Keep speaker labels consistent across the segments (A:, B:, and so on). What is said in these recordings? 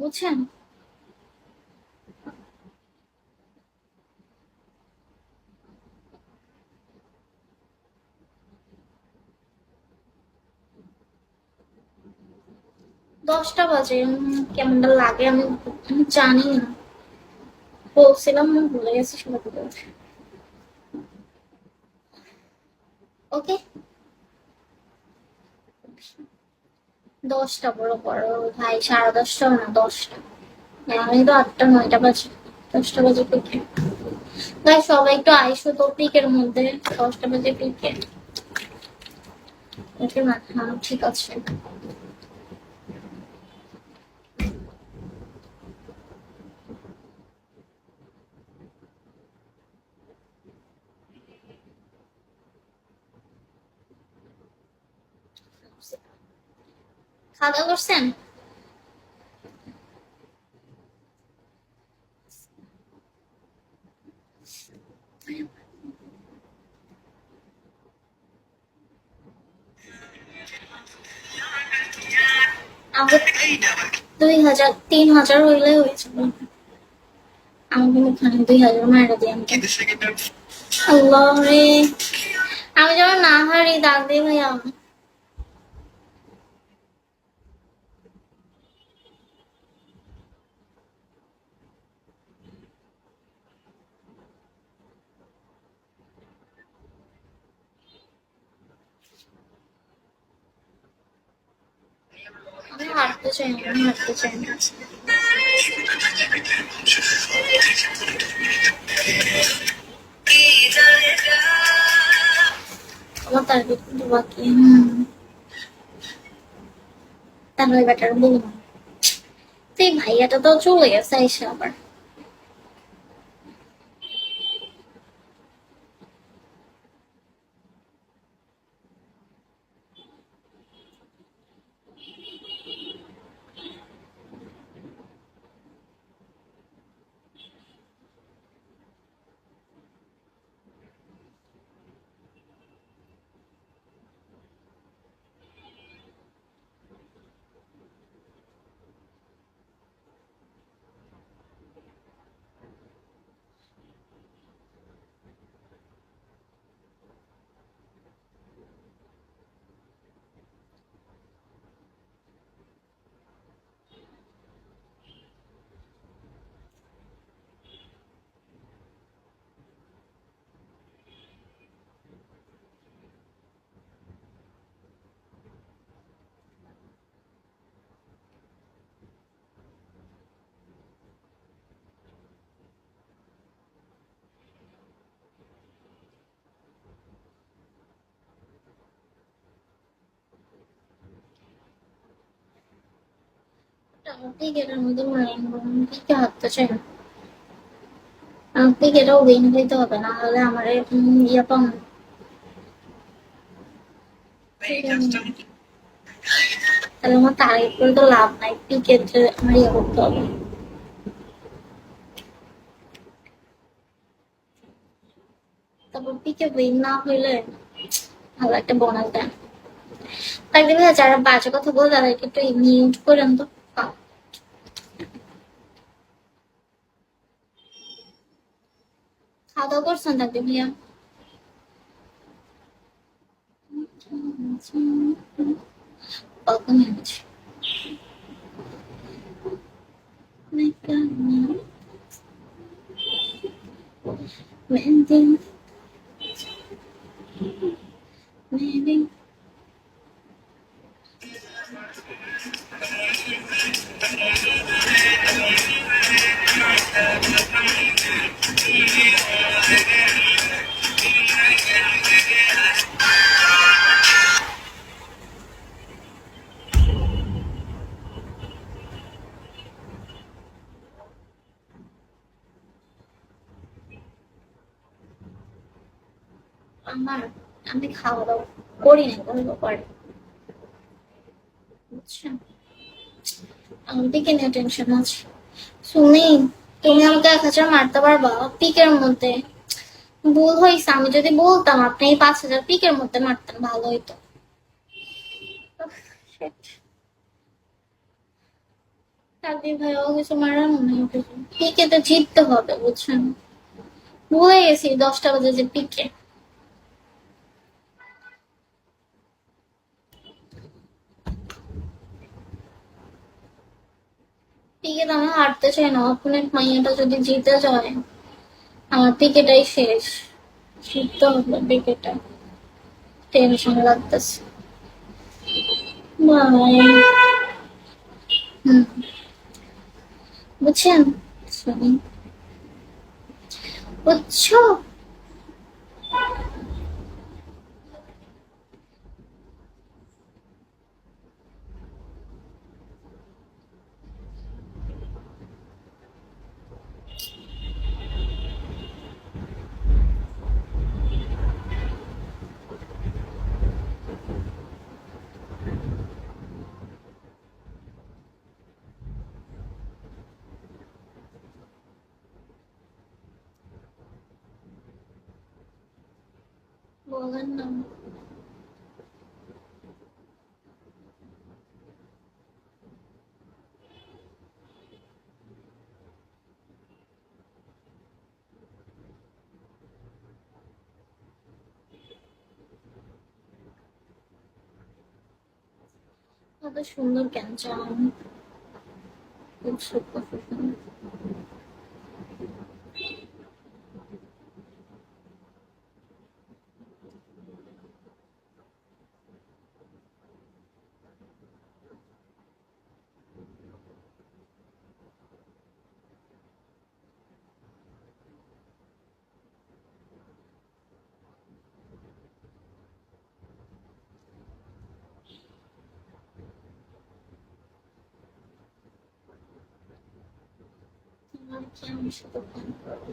A: বুঝছেন? 10টা বাজে। কেমনটা লাগে আমি জানি না। বলছিলাম না, ভুলে গেছি সবাই বলছে। ওকে। 10টা বড় বড় ভাই, 10:30টাও না, 10টা। আমি তো 8টা 9টা বাজে। 10টা বাজে পিকে। ভাই সবাই একটু আইসো তো পিকের মধ্যে। 10টা বাজে পিকে। ওকে না, হ্যাঁ ঠিক আছে। খাওয়া দাওয়া করছেন? আমাকে 2000 3000 হইলে হয়েছিল। আমাকে ওখানে 2000 মায়েরা দিয়ে আমাকে। আল্লাহ রে। আমি যেন না হারি, দাগ দিয়ে ভাইয়া। আমি হারতে চাই না, আমি হারতে চাই না। আমার টার্গেট কিন্তু বাকি। তাহলে বেটার বলবো। তো এই ভাইয়াটা তো চলে গেছে এসে আবার। ক্রিকেটের মধ্যে পিকে হারতে চাই না। ক্রিকেটও উইন হইতে হবে, না হলে আমার ইয়ে পাম। তাহলে আমার টার্গেট করে তো লাভ নাই, ক্রিকেট আমার ইয়ে করতে হবে। তারপর পিকে উইন না হইলে ভালো একটা বোনাস দেন। তাই ভাইয়া যারা বাজে কথা বলে তাদেরকে একটু মিউট করেন তো। খাওয়া দাওয়া করছেন তাকে ভাইয়া? Welcome image. Mending, mending. আমার আমি খাওয়া দাওয়া করি না কোনো করে, বুঝছেন? আমার পিকে নিয়ে টেনশন আছে। শুনি, তুমি আমাকে 1000 মারতে পারবা পিকের মধ্যে? ভুল হয়েছে, আমি যদি বলতাম আপনি এই 5000 পিকের মধ্যে মারতেন ভালো হইতো। তাকদির ভাইও কিছু মারার মনে হয় পিকে তো জিততে হবে বুঝছেন, ভুলে গেছি 10টা বাজে যে পিকে। পিকে তো আমি হারতে চাই না, অপোনেন্ট মাইয়াটা যদি জিতে যায় আমার পিকেটাই শেষ, জিততে হবে পিকেটা, টেনশন লাগতেছে ভাই। হুম, বুঝছেন, বুঝছো। বলেন না। কত সুন্দর কেন চান, খুব সুন্দর সুন্দর। আমার কি আমি সাথে ফোন করবো।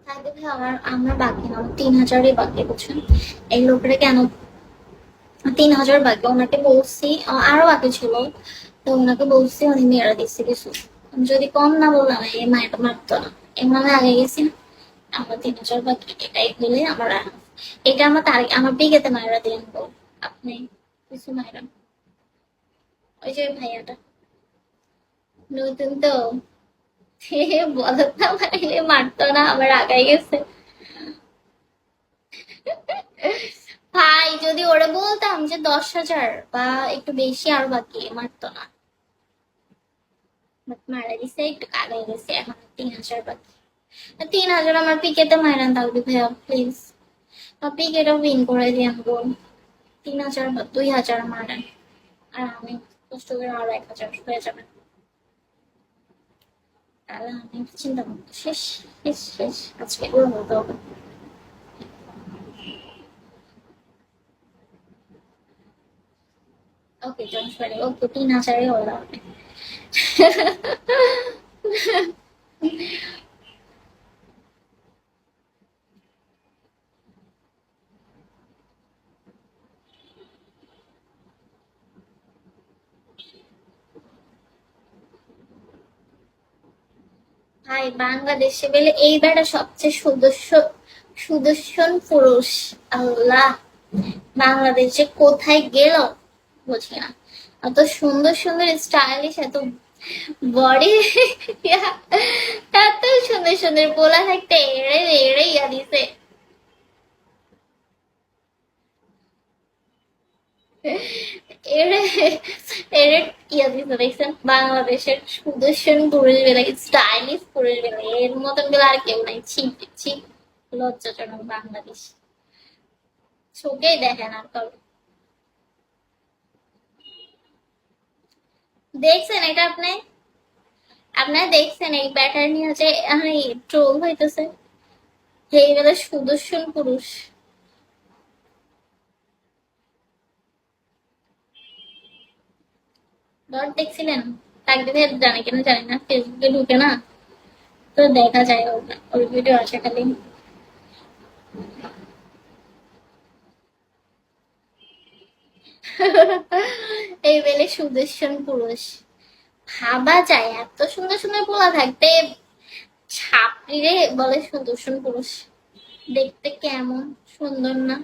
A: তাই দেখে আমার বাকি না, আমার 3,000ই বাকি বুঝছেন। এই লোকেরা কেন 3,000 বাকি, ওনাকে বলছি আরো বাকি ছিল, তো ওনাকে বলছি উনি মেয়েরা দিচ্ছে কিছু, যদি কম না বললাম এই মায়ের মারতো না, এমন আমি আগে গেছি না। আমার 3,000 বাকি, এটাই হলে আমার এটা আমার তারিখ আমার বিকেতে মায়েরা দিয়ে আনবো। আপনি কিছু মায়েরা, ওই যে ভাইয়াটা নতুন তো, বলত না মাইলে মারতো না, আমার আগাই গেছে। ভাই যদি ওরা বলতাম যে 10,000 বা একটু বেশি আর বাকি, মারতো না, বাট মারা দিছে একটু আগাই গেছে, এখন 3,000 বাকি। 3,000 আমার পিকেতে মাইরান তাহলে ভাইয়া প্লিজ, পিকেটা উইন করে দিয়ে আমগো। 3,000 বা 2,000 মারেন, আর আমি কষ্ট করে আরো 1,000 হয়ে যাবে, তাহলে আমি চিন্তা করবো শেষ, শেষ শেষ আজকে ওর মতো হবে। ওকে জনসরি, ওকে 3,000 হলো। ভাই বাংলাদেশে গেলে এই বেটা সবচেয়ে সুদর্শন পুরুষ। আল্লাহ, বাংলাদেশে কোথায় গেল বুঝি না, এত সুন্দর সুন্দর স্টাইলিশ, এত বডি, এত সুন্দর সুন্দর পোলা থাকতে এড়ে এড়ে ইয়া দিছে। এড়ে এড়ে ইয়া দিছে দেখছেন, বাংলাদেশের সুদর্শন পুরুষ বেলা, স্টাইলিশ পুরুষ বেলা, এর মতন বেলা আর কেউ নাই, ছিপ ছিপ, লজ্জাজনক বাংলাদেশ, চোখেই দেখেন আর কারো। দেখছেন এটা আপনি, আপনারা দেখছেন এই প্যাটার্ন হচ্ছে ট্রোল হইতেছে, এইগুলো সুদর্শন পুরুষ। ডট দেখছিলেন, তাকদিদের জানে কিনা জানি না, ফেসবুকে ঢুকে না, তো দেখা যায় ওর ভিডিও আসে খালি। এই বেলে সুদর্শন পুরুষ, ভাবা যায় এত সুন্দর সুন্দর পোলা থাকতে ছাপড়ি রে বলে সুদর্শন পুরুষ। দেখতে কেমন, সুন্দর না?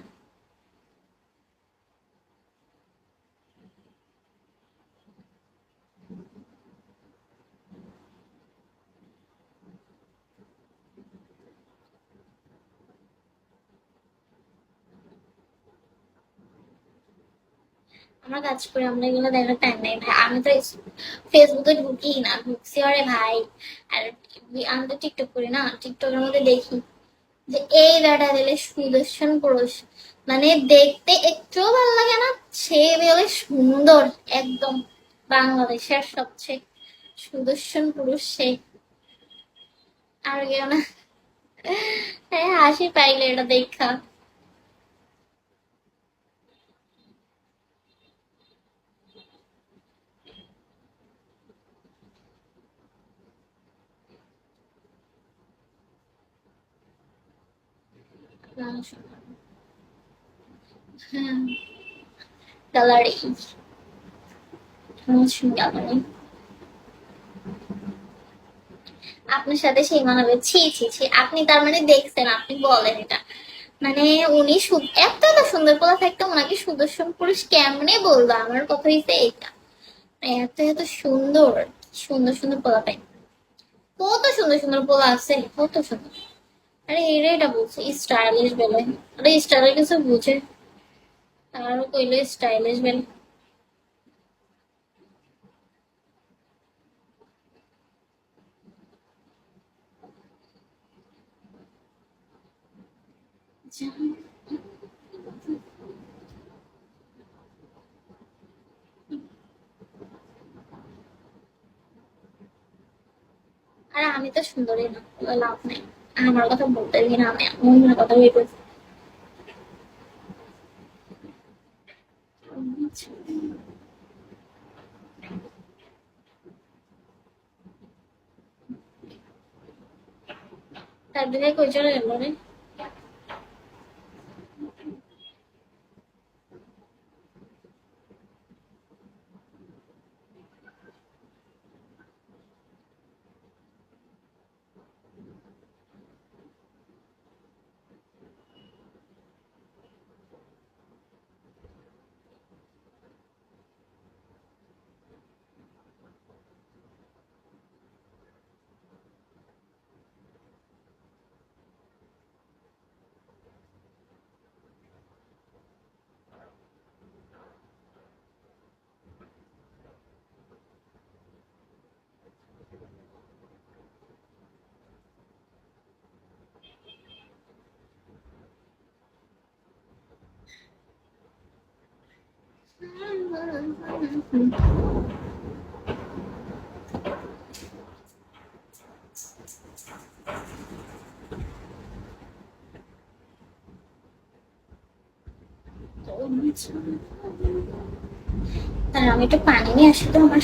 A: আমরা কাজ করি, আমরা এগুলো দেখার টাইম নেই ভাই। আমি তো ফেসবুকে ঢুকি না, ঢুকছি আরে ভাই। আর আমি তো টিকটক করি না, টিকটকের মধ্যে দেখি যে এই বেটা দিলে সুদর্শন পুরুষ, মানে দেখতে একটুও ভালো লাগে না, সে বলে সুন্দর একদম, বাংলাদেশের সবচেয়ে সুদর্শন পুরুষ সে। আর কেউ না। হ্যাঁ, হাসি পাইলে এটা দেখা। হ্যাঁ, গ্যালারি, গ্যালারি। আপনার সাথে সেই মানাবে? ছি ছি ছি, আপনি তার মানে দেখছেন, আপনি বলেন এটা। মানে উনি এত এত সুন্দর পোলা থাকতে ওনাকে সুদর্শন পুরুষ কেমনে বলবো? আমার কথা হইছে এটা, এত এত সুন্দর, সুন্দর সুন্দর পোলা পাই, কত সুন্দর সুন্দর পোলা আছে, কত সুন্দর। আরে এরা এটা বলছে স্টাইলিশ বেলে, আরে স্টাইলের কিছু বুঝে, তারও কইলো স্টাইলিশ বেলে। আরে আমি তো সুন্দরী না, লাভ নাই, আমার কথা বলতে দিন, আমি অন্য কথা ভেবে। তার দিকে কই চলে গেল রে? তার আমি একটু পানি নিয়ে আসি তো আমার